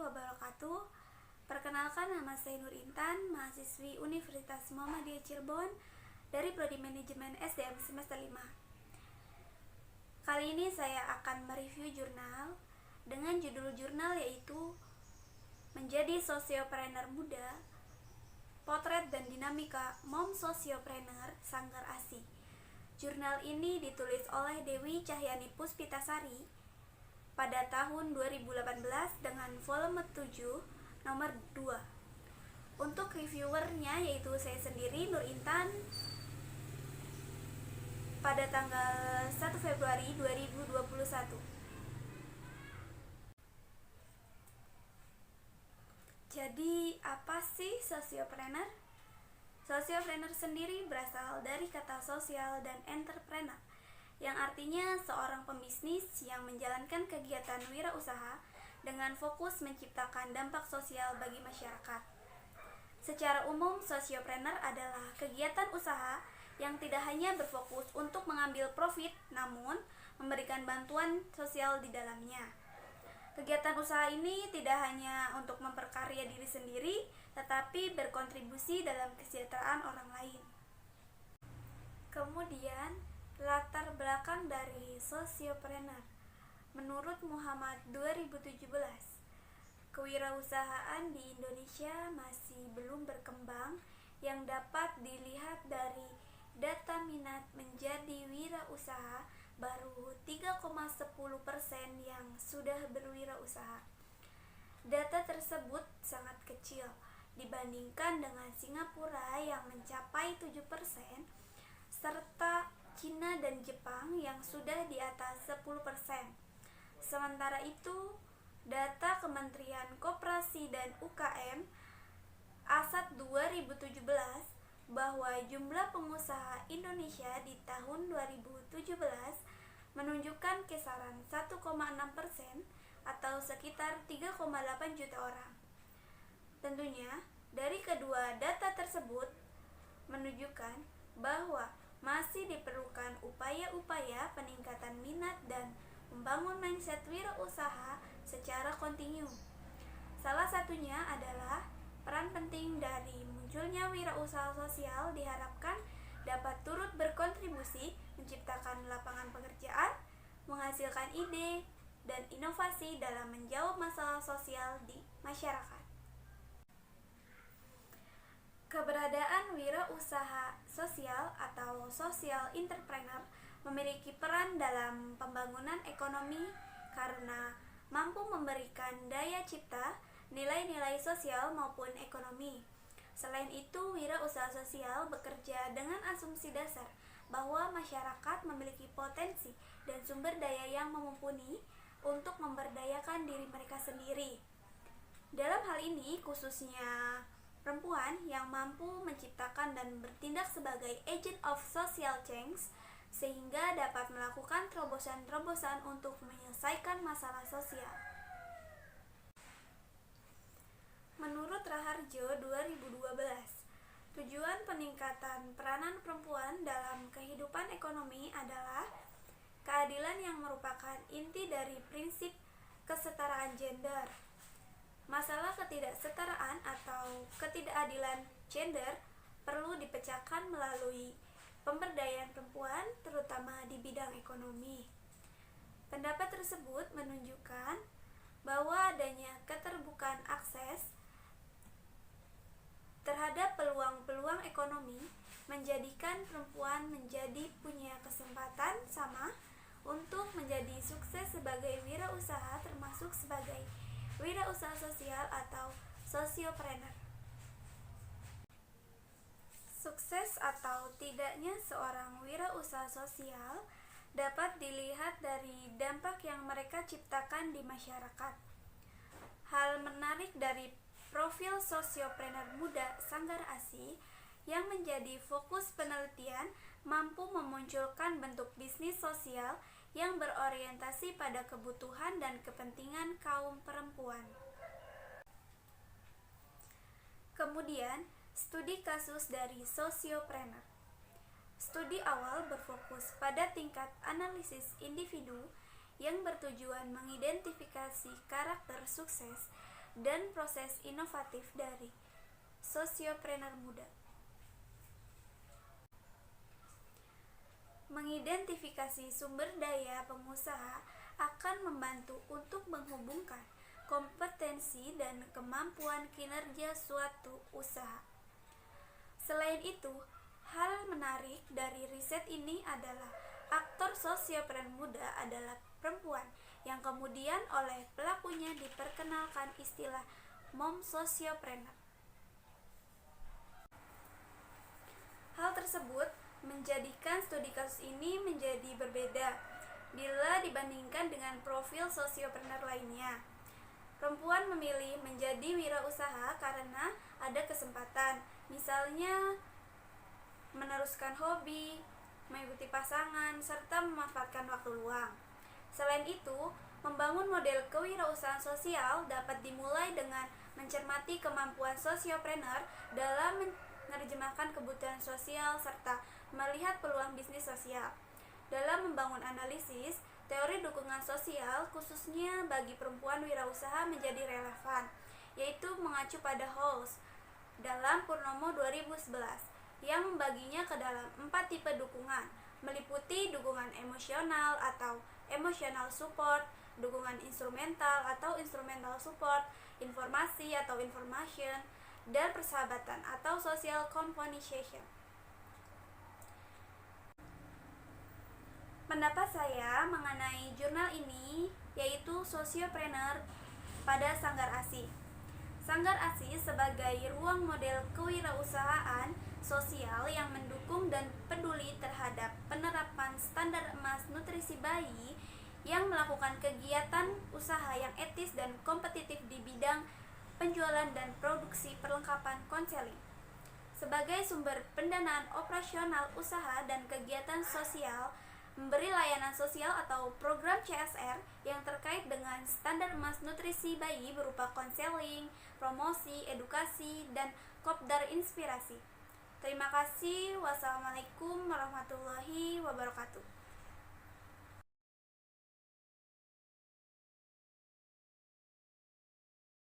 wabarakatuh. Perkenalkan, nama saya Nur Intan, mahasiswi Universitas Muhammadiyah Cirebon dari Prodi Manajemen SDM semester 5. Kali ini saya akan mereview jurnal dengan judul jurnal yaitu Menjadi Sosiopreneur Muda, Potret dan Dinamika Mom Sosiopreneur Sanggar ASI. Jurnal ini ditulis oleh Dewi Cahyani Puspitasari pada tahun 2018 dengan volume 7 nomor 2. Untuk reviewernya yaitu saya sendiri, Nur Intan, pada tanggal 1 Februari 2021. Jadi, apa sih sosiopreneur? Sosiopreneur sendiri berasal dari kata sosial dan entrepreneur, yang artinya seorang pembisnis yang menjalankan kegiatan wirausaha dengan fokus menciptakan dampak sosial bagi masyarakat. Secara umum, sosiopreneur adalah kegiatan usaha yang tidak hanya berfokus untuk mengambil profit, namun memberikan bantuan sosial di dalamnya. Kegiatan usaha ini tidak hanya untuk memperkaya diri sendiri, tetapi berkontribusi dalam kesejahteraan orang lain. Kemudian, latar belakang dari sosiopreneur. Menurut Muhammad 2017, kewirausahaan di Indonesia masih belum berkembang yang dapat dilihat dari data minat menjadi wirausaha baru 3,10% yang sudah berwirausaha. Data tersebut sangat kecil dibandingkan dengan Singapura yang mencapai 7%, serta Cina dan Jepang yang sudah di atas 10%. Sementara itu, data Kementerian Koperasi dan UKM ASAT 2017 bahwa jumlah pengusaha Indonesia di tahun 2017 menunjukkan kisaran 1,6% atau sekitar 3,8 juta orang. Tentunya, dari kedua data tersebut menunjukkan bahwa masih diperlukan upaya-upaya peningkatan minat dan membangun mindset wirausaha secara kontinu. Salah satunya adalah peran penting dari munculnya wirausaha sosial diharapkan dapat turut berkontribusi menciptakan lapangan pekerjaan, menghasilkan ide dan inovasi dalam menjawab masalah sosial di masyarakat. Keberadaan wirausaha sosial atau social entrepreneur memiliki peran dalam pembangunan ekonomi karena mampu memberikan daya cipta, nilai-nilai sosial maupun ekonomi. Selain itu, wirausaha sosial bekerja dengan asumsi dasar bahwa masyarakat memiliki potensi dan sumber daya yang mumpuni untuk memberdayakan diri mereka sendiri. Dalam hal ini, khususnya perempuan yang mampu menciptakan dan bertindak sebagai agent of social change sehingga dapat melakukan terobosan-terobosan untuk menyelesaikan masalah sosial. Menurut Raharjo 2012, tujuan peningkatan peranan perempuan dalam kehidupan ekonomi adalah keadilan yang merupakan inti dari prinsip kesetaraan gender. Masalah ketidaksetaraan atau ketidakadilan gender perlu dipecahkan melalui pemberdayaan perempuan, terutama di bidang ekonomi. Pendapat tersebut menunjukkan bahwa adanya keterbukaan akses terhadap peluang-peluang ekonomi menjadikan perempuan menjadi punya kesempatan sama untuk menjadi sukses sebagai wirausaha, termasuk sebagai wirausaha sosial atau sosiopreneur. Sukses atau tidaknya seorang wirausaha sosial dapat dilihat dari dampak yang mereka ciptakan di masyarakat. Hal menarik dari profil sosiopreneur muda Sanggar ASI yang menjadi fokus penelitian mampu memunculkan bentuk bisnis sosial yang berorientasi pada kebutuhan dan kepentingan kaum perempuan. Kemudian, studi kasus dari sosiopreneur. Studi awal berfokus pada tingkat analisis individu yang bertujuan mengidentifikasi karakter sukses dan proses inovatif dari sosiopreneur muda. Mengidentifikasi sumber daya pengusaha akan membantu untuk menghubungkan kompetensi dan kemampuan kinerja suatu usaha. Selain itu, hal menarik dari riset ini adalah aktor sosiopreneur muda adalah perempuan yang kemudian oleh pelakunya diperkenalkan istilah mom sosiopreneur. Hal tersebut menjadikan studi kasus ini menjadi berbeda bila dibandingkan dengan profil sosiopreneur lainnya. Perempuan memilih menjadi wirausaha karena ada kesempatan, misalnya meneruskan hobi, mengikuti pasangan, serta memanfaatkan waktu luang. Selain itu, membangun model kewirausahaan sosial dapat dimulai dengan mencermati kemampuan sosiopreneur dalam menerjemahkan kebutuhan sosial serta melihat peluang bisnis sosial. Dalam membangun analisis, teori dukungan sosial khususnya bagi perempuan wirausaha menjadi relevan, yaitu mengacu pada House dalam Purnomo 2011 yang membaginya ke dalam 4 tipe dukungan, meliputi dukungan emosional atau emotional support, dukungan instrumental atau instrumental support, informasi atau information, dan persahabatan atau social communication. Pendapat saya mengenai jurnal ini yaitu Sosiopreneur pada Sanggar ASI. Sanggar ASI sebagai ruang model kewirausahaan sosial yang mendukung dan peduli terhadap penerapan standar emas nutrisi bayi yang melakukan kegiatan usaha yang etis dan kompetitif di bidang penjualan dan produksi perlengkapan konseling. Sebagai sumber pendanaan operasional usaha dan kegiatan sosial, memberi layanan sosial atau program CSR yang terkait dengan standar emas nutrisi bayi berupa konseling, promosi, edukasi, dan kopdar inspirasi. Terima kasih. Wassalamualaikum warahmatullahi wabarakatuh.